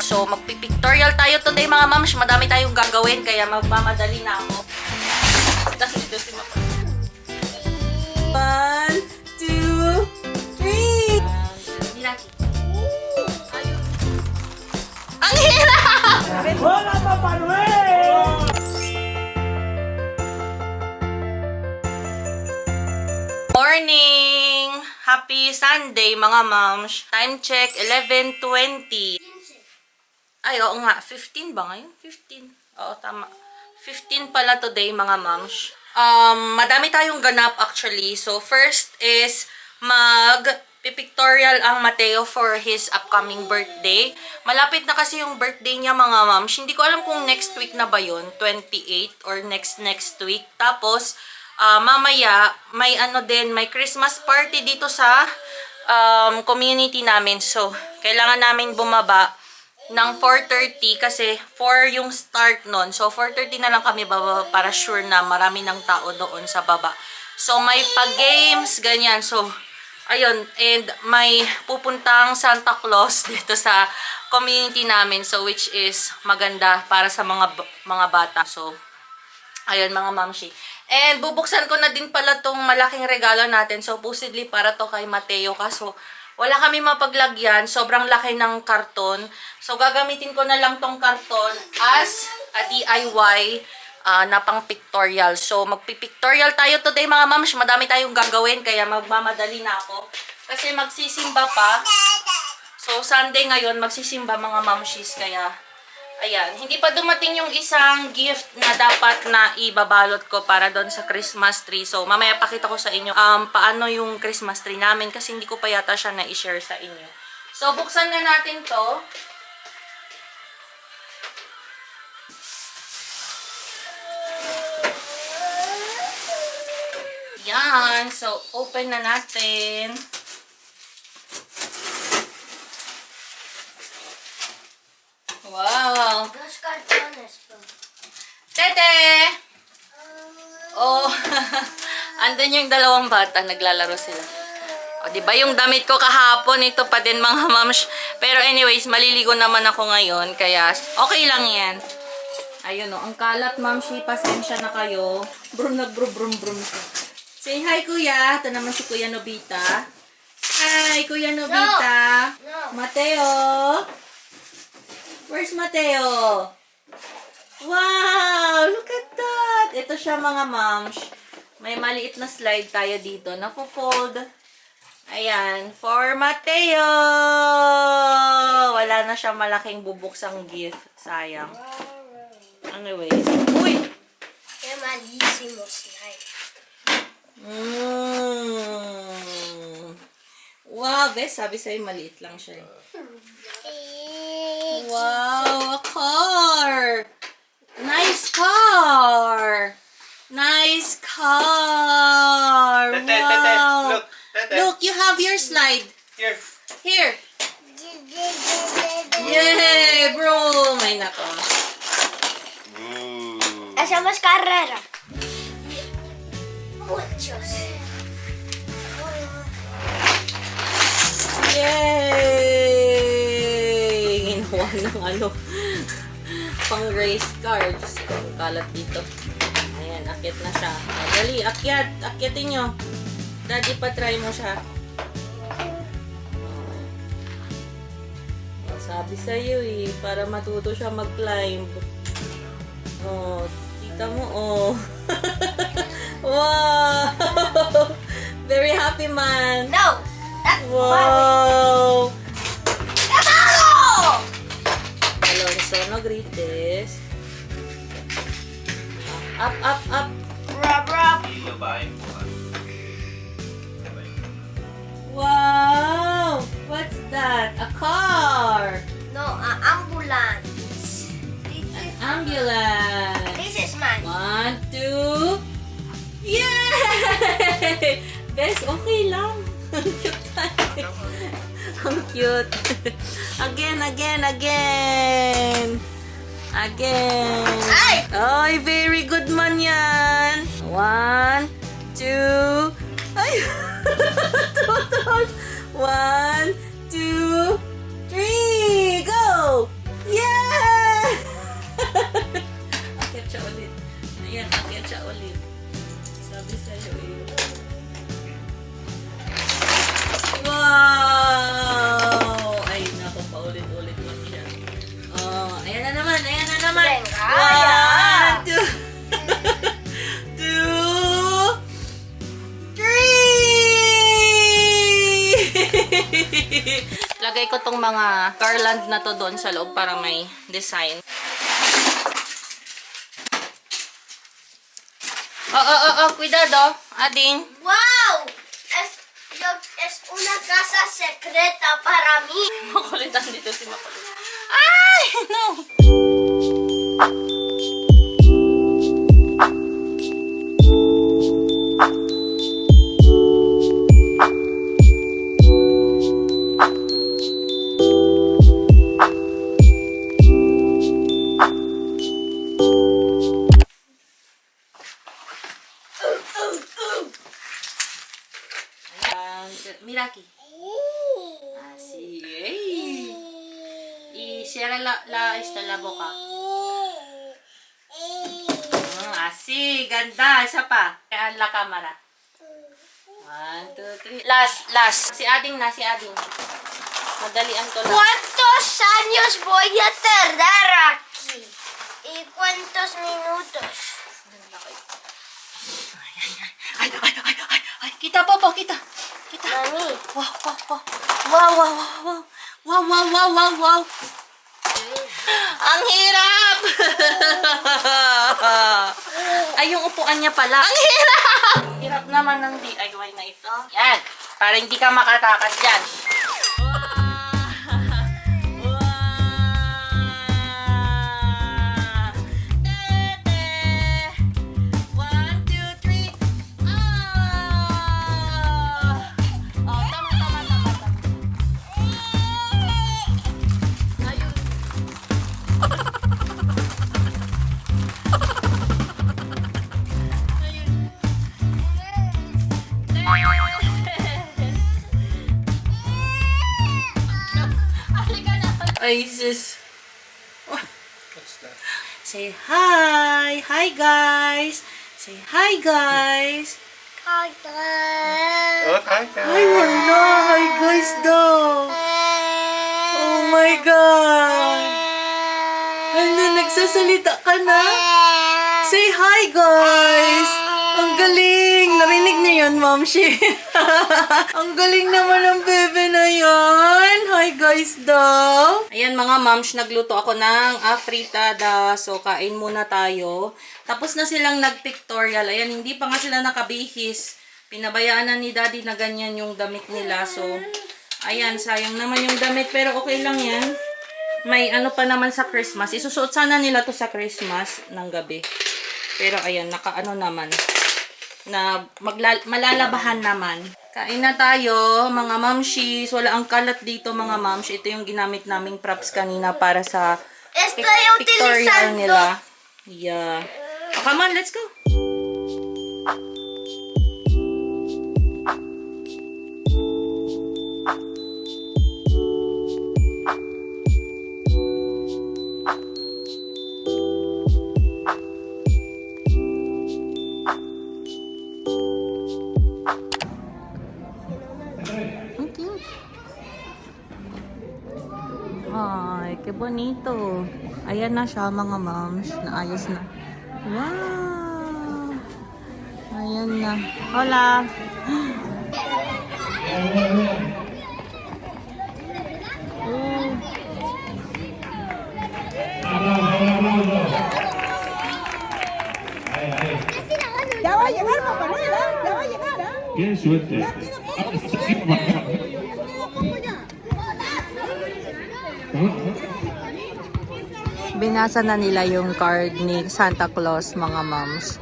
So, magpipictorial tayo today mga mams. Madami tayong gagawin, kaya magmamadali na ako. Kasi dito si Mama. 1, 2, 3. Hindi natin. Ang hirap! Wala pa Manuel! Morning! Happy Sunday mga moms. Time check, 11:20. Ay, oo nga. 15 ba ngayon? 15. Oo, tama. 15 pala today mga moms. Madami tayong ganap actually. So, first is pictorial ang Mateo for his upcoming birthday. Malapit na kasi yung birthday niya mga moms. Hindi ko alam kung next week na ba yun, 28 or next week. Tapos, mamaya, may may Christmas party dito sa community namin. So, kailangan namin bumaba ng 4:30 kasi 4 yung start nun. So, 4:30 na lang kami bababa para sure na marami ng tao doon sa baba. So, may pag-games, ganyan. So, ayun. And may pupuntang Santa Claus dito sa community namin. So, which is maganda para sa mga bata. So, ayun mga mamshi. And bubuksan ko na din pala tong malaking regalo natin. So, supposedly para to kay Mateo. Kaso, wala kami mapaglagyan. Sobrang laki ng karton. So, gagamitin ko na lang tong karton as a DIY na pang pictorial. So, magpipictorial tayo today mga mams. Madami tayong gagawin. Kaya magmamadali na ako. Kasi magsisimba pa. So, Sunday ngayon, magsisimba mga mamshis. Kaya, ayan. Hindi pa dumating yung isang gift na dapat na ibabalot ko para doon sa Christmas tree. So, mamaya pakita ko sa inyo paano yung Christmas tree namin kasi hindi ko pa yata siya na-share sa inyo. So, buksan na natin to. Yan. So, open na natin. Wow. Dos cartones po. Tete! Oh, andun yung dalawang bata, naglalaro sila. O, diba yung damit ko kahapon, ito pa din mga mams. Pero anyways, maliligo naman ako ngayon, kaya okay lang yan. Ayun o, ang kalat mamshi, pasensya na kayo. Brum. Say hi kuya, ito naman si Kuya Nobita. Hi Kuya Nobita. No. Mateo. Where's Mateo? Wow! Look at that! Ito siya mga moms. May maliit na slide tayo dito. Nafo-fold. Ayan. For Mateo! Wala na siya malaking bubuksang gift. Sayang. Anyways. Uy! Qué malísimo slime. Wow, bes. Sabi sa'yo, maliit lang siya. Wow, a car! Nice car! Nice car! Wow! Look, Look, you have your slide. Here. Here. Yay, bro! May nako. Hacemos carrera. Muchos. Yay! Ginawa ng pang race car. Diyos ko, ang kalat dito. Ayan, akyat na siya. Dali, akyat. Akyatin nyo. Daddy, pa-try mo siya. Oh, sabi sa'yo eh, para matuto siya mag-climb. Oh, kita mo, oh. Wow! Very happy man. No. That's Wow! Camaro! Alonso, no grites. Up. Rub. Wow! What's that? A car! No, ambulance. Ambulance! This is mine. 1, 2... Yay! Bes, okay lang. Ang cute tayo. Ang cute. Again. Ay! Ay, very good man yan. 1, 2... Ay! 1, 2, 3, go! Lagay ko tong mga garland na to doon sa loob para may design. Cuidado, Ading. Wow! Es una casa secreta para mí. Makulitan dito si Makulit. Ay! No! Miraki. Así. Y cierra la boca. Así, ganda. Isa pa. Kaya la cámara. 1, 2, 3. Last. Si Ading na, si Ading. Madalian to lang. ¿Cuántos años voy a tardar aquí? ¿Y cuántos minutos? Ay, kita po, kita. Mami. Wow. Ang hirap! Ay, yung upuan niya pala. Ang hirap! Hirap naman ng DIY na ito. Yan. Para hindi ka makatakas dyan. Ay, sis. What's that? Say hi. Hi, guys. Say hi, guys. Hi, Oh, hi, Ay, wala. Hi, guys, daw. Oh, my God. Ano, nagsasalita ka na? Say hi, guys. Ang galing. Narinig niyo yun, Ma'am Shi. Ang galing naman ng bebe na yan. Hi, guys, daw. Ayan, mga moms, nagluto ako ng afritada. So, kain muna tayo. Tapos na silang nag-pictorial. Ayan, hindi pa nga sila nakabihis. Pinabayaan na ni Daddy na ganyan yung damit nila. So, ayan, sayang naman yung damit. Pero okay lang yan. May ano pa naman sa Christmas. Isusuot sana nila to sa Christmas ng gabi. Pero ayan, naka-ano naman. Na malalabahan naman. Kain na tayo, mga mamshis. Wala ang kalat dito, mga mamsh. Ito yung ginamit naming props kanina para sa Estoy pictorial utilizando. nila. Yeah. Oh, come on, let's go. Ang cute. Ay, que bonito. Ayan na siya, mga moms. Naayos na. Wow! Ayan na. Hola! Oh. Ya va a llegar Papá Noel, ¿eh? Ya va a llegar, ¿eh? Qué suerte. Binasa na nila yung card ni Santa Claus, mga moms.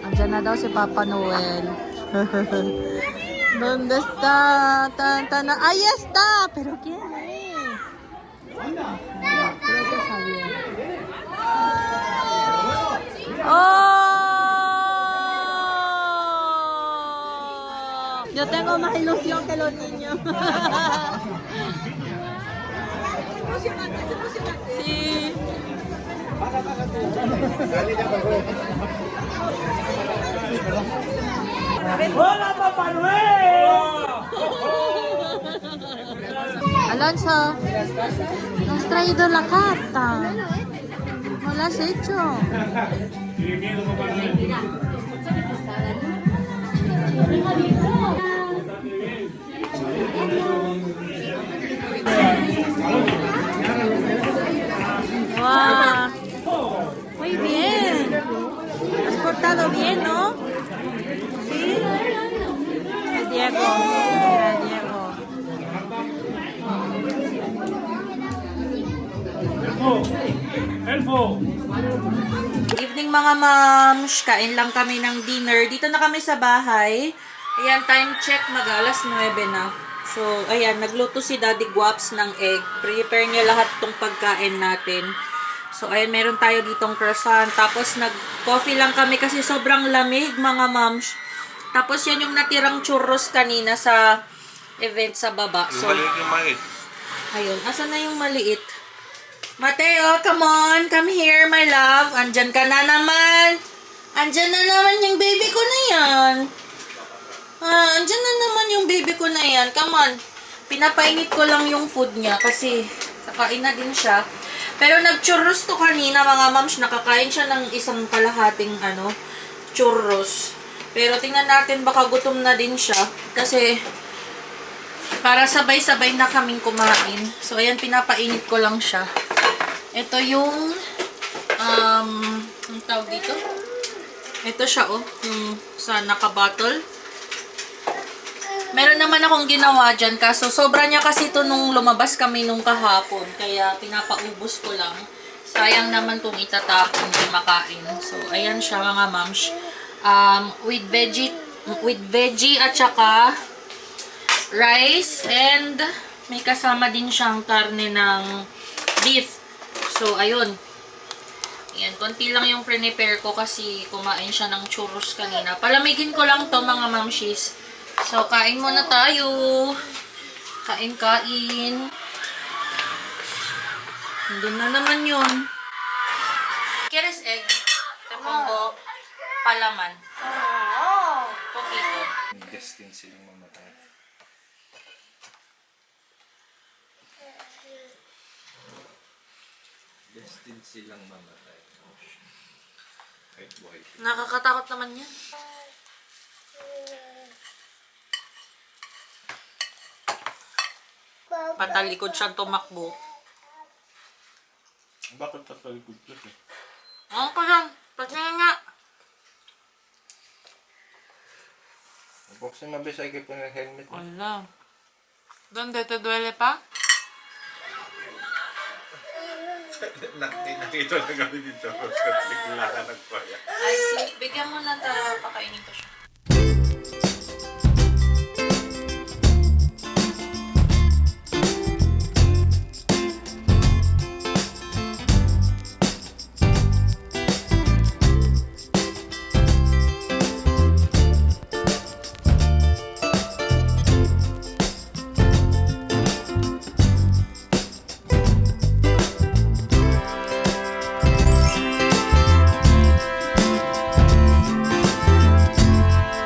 Andiyan na daw si Papa Noel. ¿Dónde está? Ahí está. ¿Pero quién es? Creo que sabía. ¡Oh! Yo tengo más ilusión que los niños. Sí. ¡Hola, Papá Noel! Alonso, nos has traído la carta. No la has hecho. Wow. Muy bien. Has portado bien, ¿no? Sí. Diego. Mira, Diego. Evening mga moms, kain lang kami ng dinner. Dito na kami sa bahay. Ayan, time check, mag-alas 9 na. So, ayan, nagluto si Daddy Guaps ng egg. Prepare niya lahat tong pagkain natin. So, ayan, meron tayo ditong croissant. Tapos, nag-coffee lang kami kasi sobrang lamig mga moms. Tapos, yan yung natirang churros kanina sa event sa baba. So, yung maliit. ayun, asan na yung maliit? Mateo, come on. Come here, my love. Andyan ka na naman. Andyan na naman yung baby ko na yan. Andyan na naman yung baby ko na yan. Come on. Pinapainit ko lang yung food niya kasi kakain na din siya. Pero nag-churros to kanina, mga moms. Nakakain siya ng isang kalahating churros. Pero tingnan natin, baka gutom na din siya. Kasi para sabay-sabay na kaming kumain. So, ayan, pinapainit ko lang siya. Ito yung, ang tawag dito? Ito siya, oh. Yung sa naka-bottle. Meron naman akong ginawa dyan. Kaso, sobra niya kasi ito nung lumabas kami nung kahapon. Kaya, pinapaubos ko lang. Sayang naman kung itatapon yung makain. So, ayan siya, mga moms. With veggie at saka rice. And, may kasama din siyang karne ng beef. So, ayun. Ayan, konti lang yung prepare ko kasi kumain siya ng churros kanina. Palamigin ko lang to mga mamshis. So, kain muna tayo. Kain-kain. Andun na naman yun. ¿Quieres egg? Te pongo palaman. Poquito. Destined silang mamatay. Destined silang mamatay. Kahit buhay. Nakakatakot naman yan. Patalikod siyang tumakbo. Bakit tatalikod ka siya? Ano ko lang? Patingin nga. Buksan mabisay kayo po ng helmet. Wala. ¿Dónde te duele pa? Nakita na kami dito. Bigla ka nagpaya. Ay, bigyan mo na pakainin ko siya.